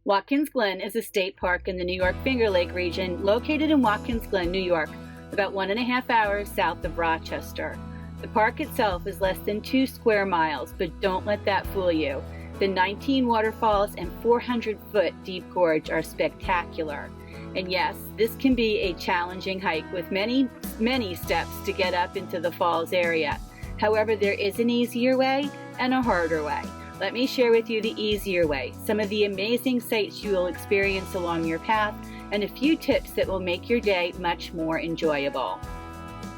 Watkins Glen is a state park in the New York Finger Lake region, located in Watkins Glen, New York, about 1.5 hours south of Rochester. The park itself is less than 2 square miles, but don't let that fool you. The 19 waterfalls and 400-foot deep gorge are spectacular. And yes, this can be a challenging hike with many steps to get up into the falls area. However, there is an easier way and a harder way. Let me share with you the easier way, some of the amazing sights you will experience along your path, and a few tips that will make your day much more enjoyable.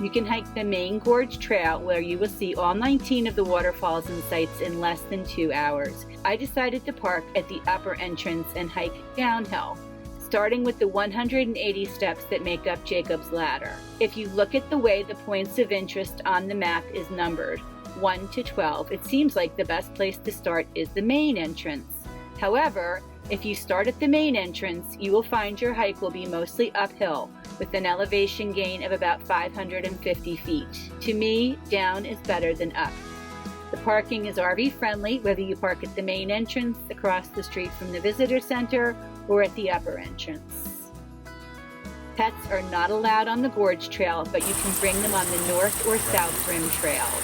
You can hike the main gorge trail where you will see all 19 of the waterfalls and sights in less than 2 hours. I decided to park at the upper entrance and hike downhill, starting with the 180 steps that make up Jacob's Ladder. If you look at the way the points of interest on the map is numbered, 1 to 12, it seems like the best place to start is the main entrance. However, if you start at the main entrance, you will find your hike will be mostly uphill with an elevation gain of about 550 feet. To me, down is better than up. The parking is RV friendly, whether you park at the main entrance, across the street from the visitor center, or at the upper entrance. Pets are not allowed on the gorge trail, but you can bring them on the north or south rim trails.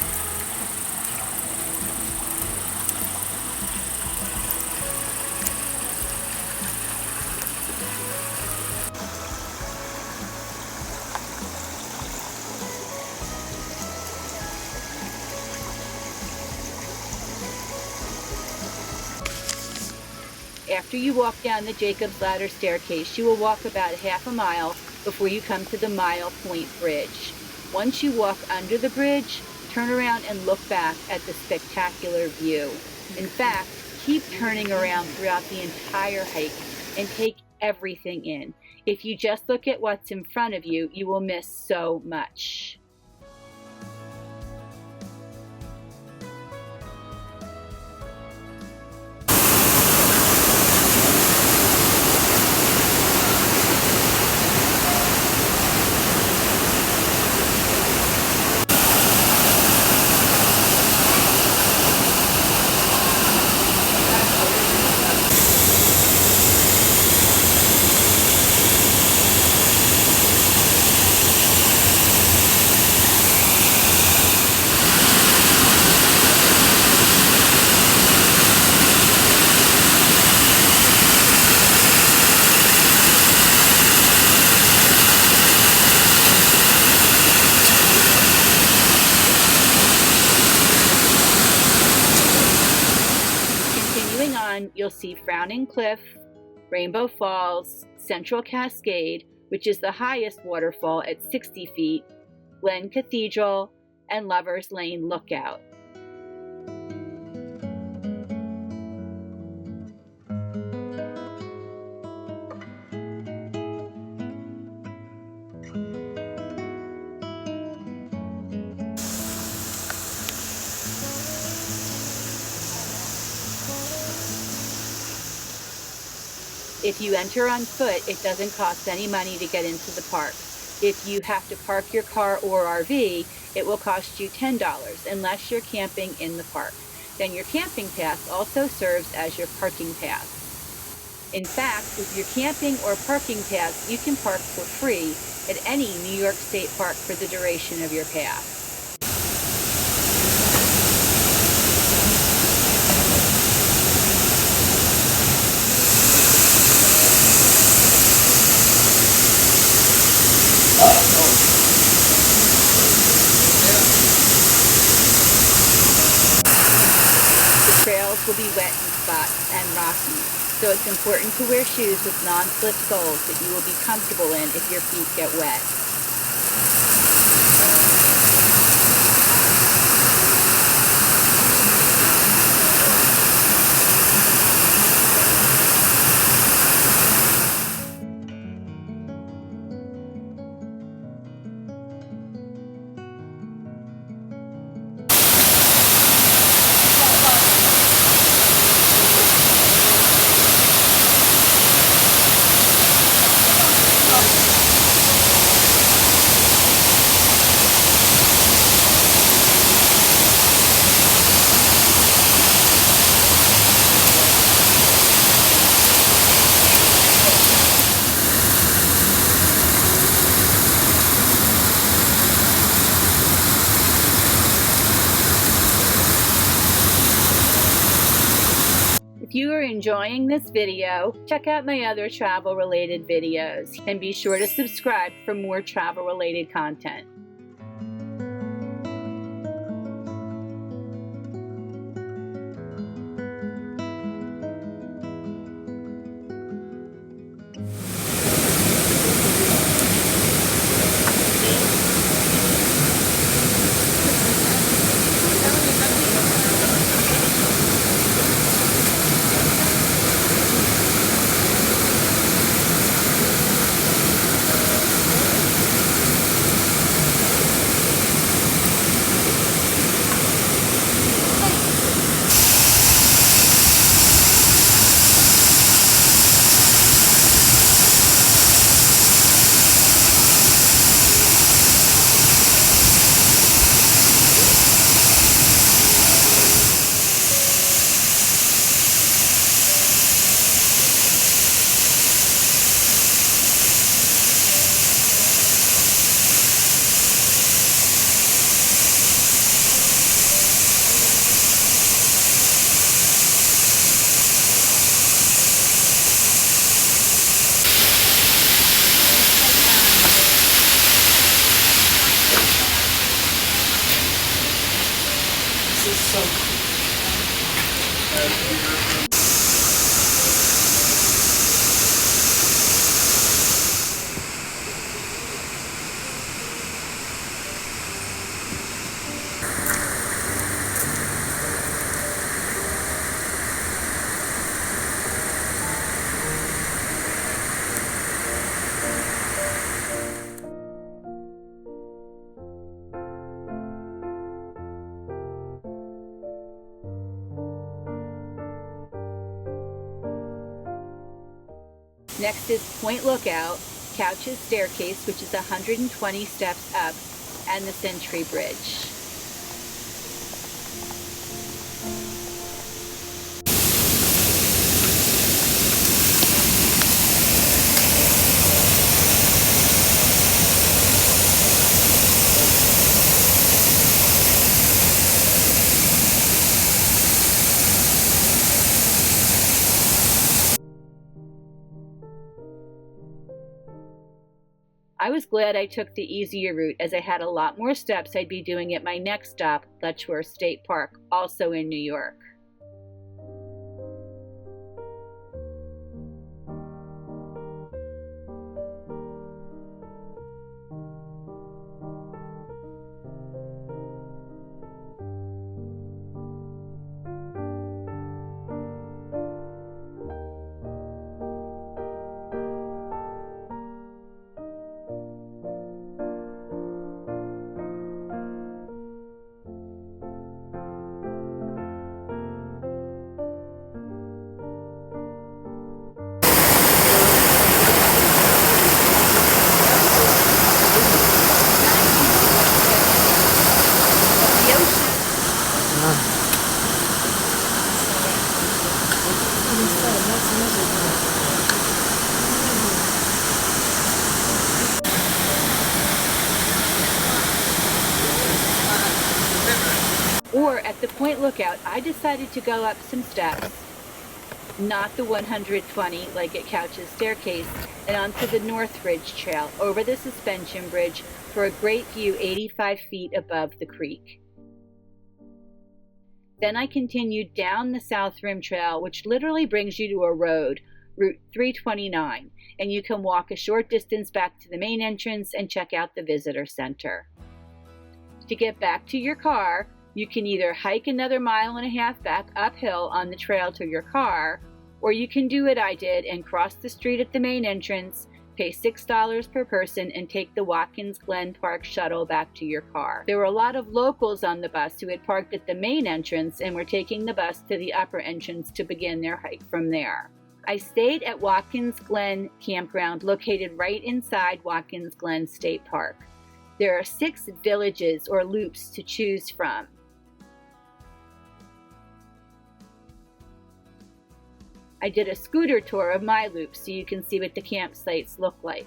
After you walk down the Jacob's Ladder staircase, you will walk about half a mile before you come to the Mile Point Bridge. Once you walk under the bridge, turn around and look back at the spectacular view. In fact, keep turning around throughout the entire hike and take everything in. If you just look at what's in front of you, you will miss so much. You'll see Frowning Cliff, Rainbow Falls, Central Cascade, which is the highest waterfall at 60 feet, Glen Cathedral, and Lover's Lane Lookout. If you enter on foot, it doesn't cost any money to get into the park. If you have to park your car or RV, it will cost you $10 unless you're camping in the park. Then your camping pass also serves as your parking pass. In fact, with your camping or parking pass, you can park for free at any New York State park for the duration of your pass. Trails will be wet in spots and rocky, so it's important to wear shoes with non-slip soles that you will be comfortable in if your feet get wet. enjoying this video, check out my other travel-related videos and be sure to subscribe for more travel-related content. Next is Point Lookout, Couch's Staircase, which is 120 steps up, and the Sentry Bridge. I was glad I took the easier route as I had a lot more steps I'd be doing at my next stop, Letchworth State Park, also in New York. Or at the Point Lookout, I decided to go up some steps, not the 120 like at Couch's Staircase, and onto the North Ridge Trail over the suspension bridge for a great view 85 feet above the creek. Then I continued down the South Rim Trail, which literally brings you to a road, Route 329, and you can walk a short distance back to the main entrance and check out the visitor center. To get back to your car, you can either hike another 1.5 miles back uphill on the trail to your car, or you can do what I did and cross the street at the main entrance, pay $6 per person, and take the Watkins Glen Park shuttle back to your car. There were a lot of locals on the bus who had parked at the main entrance and were taking the bus to the upper entrance to begin their hike from there. I stayed at Watkins Glen Campground, located right inside Watkins Glen State Park. There are 6 villages or loops to choose from. I did a scooter tour of my loop so you can see what the campsites look like.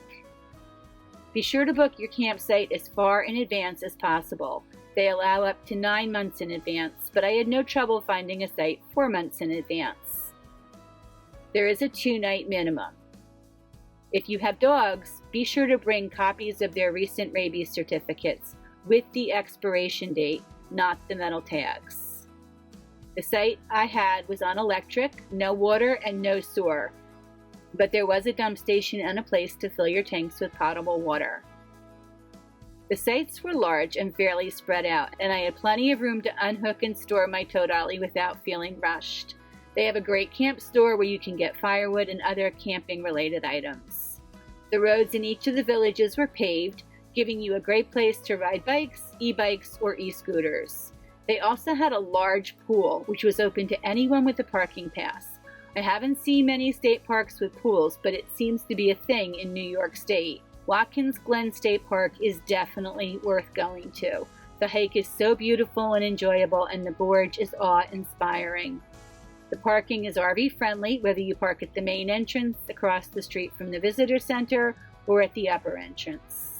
Be sure to book your campsite as far in advance as possible. They allow up to 9 months in advance, but I had no trouble finding a site 4 months in advance. There is a 2-night minimum. If you have dogs, be sure to bring copies of their recent rabies certificates with the expiration date, not the metal tags. The site I had was on electric, no water, and no sewer, but there was a dump station and a place to fill your tanks with potable water. The sites were large and fairly spread out, and I had plenty of room to unhook and store my tow dolly without feeling rushed. They have a great camp store where you can get firewood and other camping-related items. The roads in each of the villages were paved, giving you a great place to ride bikes, e-bikes, or e-scooters. They also had a large pool, which was open to anyone with a parking pass. I haven't seen many state parks with pools, but it seems to be a thing in New York State. Watkins Glen State Park is definitely worth going to. The hike is so beautiful and enjoyable, and the gorge is awe-inspiring. The parking is RV friendly, whether you park at the main entrance, across the street from the visitor center, or at the upper entrance.